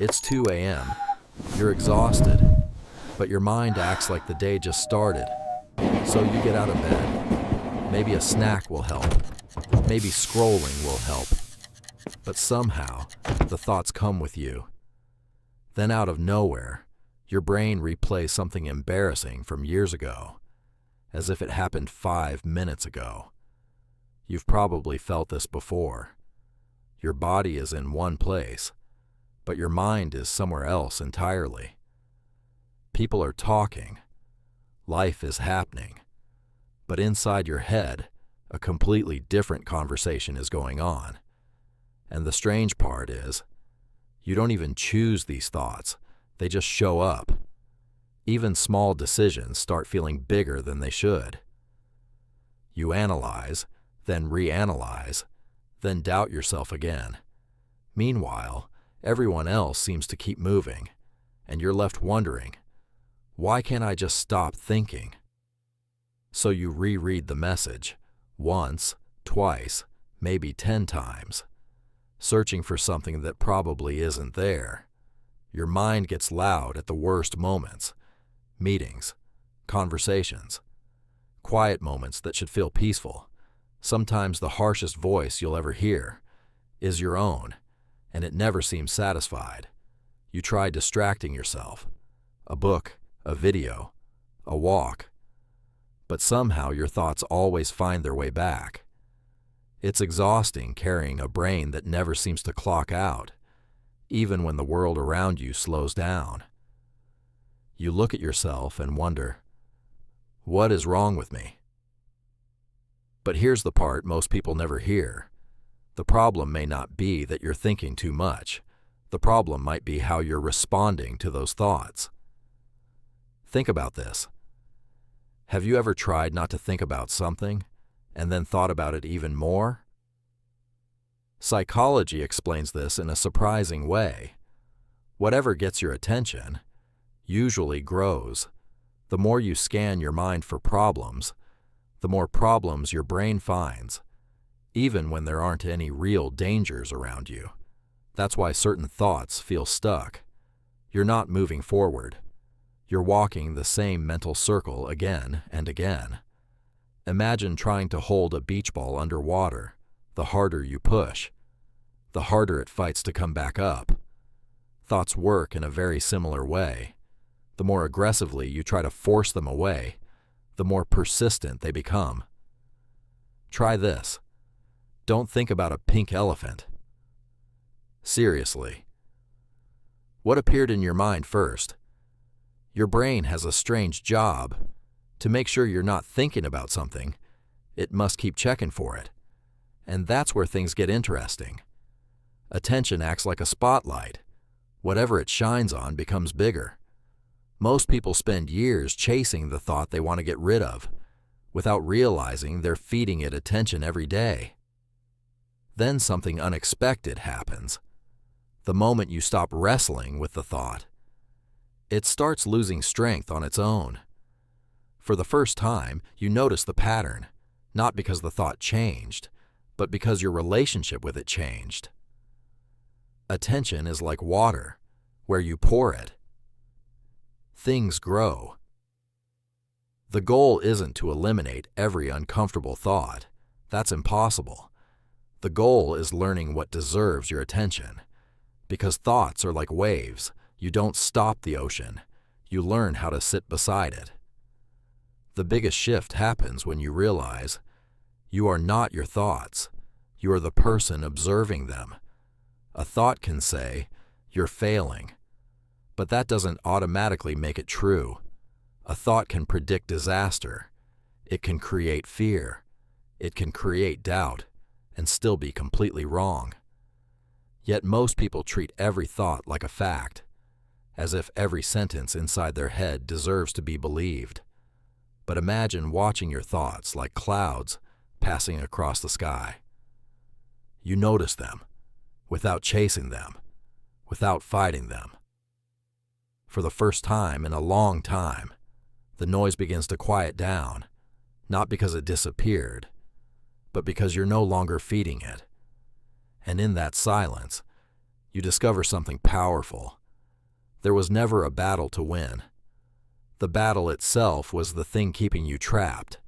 It's 2 a.m. You're exhausted, but your mind acts like the day just started. So you get out of bed. Maybe a snack will help. Maybe scrolling will help. But somehow, the thoughts come with you. Then out of nowhere, your brain replays something embarrassing from years ago, as if it happened 5 minutes ago. You've probably felt this before. Your body is in one place, but your mind is somewhere else entirely. People are talking. Life is happening. But inside your head, a completely different conversation is going on. And the strange part is, you don't even choose these thoughts. They just show up. Even small decisions start feeling bigger than they should. You analyze, then reanalyze, then doubt yourself again. Meanwhile, everyone else seems to keep moving, and you're left wondering, why can't I just stop thinking? So you reread the message, once, twice, maybe 10 times, searching for something that probably isn't there. Your mind gets loud at the worst moments, meetings, conversations, quiet moments that should feel peaceful. Sometimes the harshest voice you'll ever hear is your own, and it never seems satisfied. You try distracting yourself, a book, a video, a walk, but somehow your thoughts always find their way back. It's exhausting carrying a brain that never seems to clock out, even when the world around you slows down. You look at yourself and wonder, what is wrong with me? But here's the part most people never hear. The problem may not be that you're thinking too much. The problem might be how you're responding to those thoughts. Think about this. Have you ever tried not to think about something and then thought about it even more? Psychology explains this in a surprising way. Whatever gets your attention usually grows. The more you scan your mind for problems, the more problems your brain finds, even when there aren't any real dangers around you. That's why certain thoughts feel stuck. You're not moving forward. You're walking the same mental circle again and again. Imagine trying to hold a beach ball underwater. The harder you push, the harder it fights to come back up. Thoughts work in a very similar way. The more aggressively you try to force them away, the more persistent they become. Try this. Don't think about a pink elephant. Seriously. What appeared in your mind first? Your brain has a strange job. To make sure you're not thinking about something, it must keep checking for it. And that's where things get interesting. Attention acts like a spotlight. Whatever it shines on becomes bigger. Most people spend years chasing the thought they want to get rid of, without realizing they're feeding it attention every day. Then something unexpected happens. The moment you stop wrestling with the thought, it starts losing strength on its own. For the first time, you notice the pattern, not because the thought changed, but because your relationship with it changed. Attention is like water, where you pour it, things grow. The goal isn't to eliminate every uncomfortable thought. That's impossible. The goal is learning what deserves your attention. Because thoughts are like waves. You don't stop the ocean. You learn how to sit beside it. The biggest shift happens when you realize you are not your thoughts. You are the person observing them. A thought can say, "You're failing." But that doesn't automatically make it true. A thought can predict disaster. It can create fear. It can create doubt and still be completely wrong. Yet most people treat every thought like a fact, as if every sentence inside their head deserves to be believed. But imagine watching your thoughts like clouds passing across the sky. You notice them, without chasing them, without fighting them. For the first time in a long time, the noise begins to quiet down, not because it disappeared, but because you're no longer feeding it. And in that silence, you discover something powerful. There was never a battle to win. The battle itself was the thing keeping you trapped.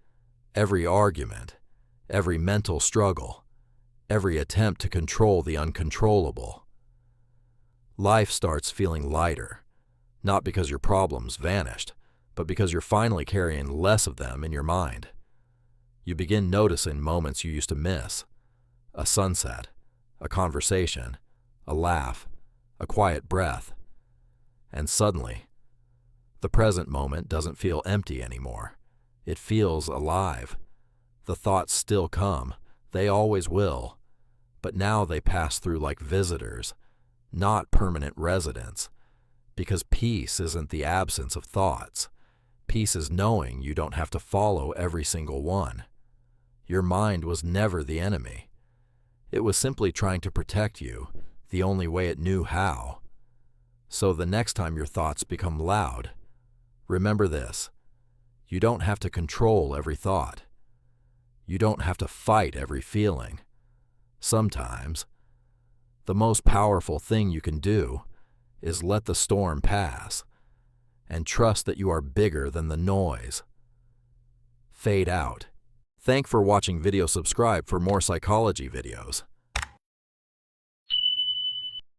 Every argument, every mental struggle, every attempt to control the uncontrollable. Life starts feeling lighter, not because your problems vanished, but because you're finally carrying less of them in your mind. You begin noticing moments you used to miss. A sunset, a conversation, a laugh, a quiet breath. And suddenly, the present moment doesn't feel empty anymore. It feels alive. The thoughts still come. They always will. But now they pass through like visitors, not permanent residents. Because peace isn't the absence of thoughts. Peace is knowing you don't have to follow every single one. Your mind was never the enemy. It was simply trying to protect you, the only way it knew how. So the next time your thoughts become loud, remember this: you don't have to control every thought. You don't have to fight every feeling. Sometimes, the most powerful thing you can do is let the storm pass and trust that you are bigger than the noise. Fade out. Thank for watching video. Subscribe for more psychology videos.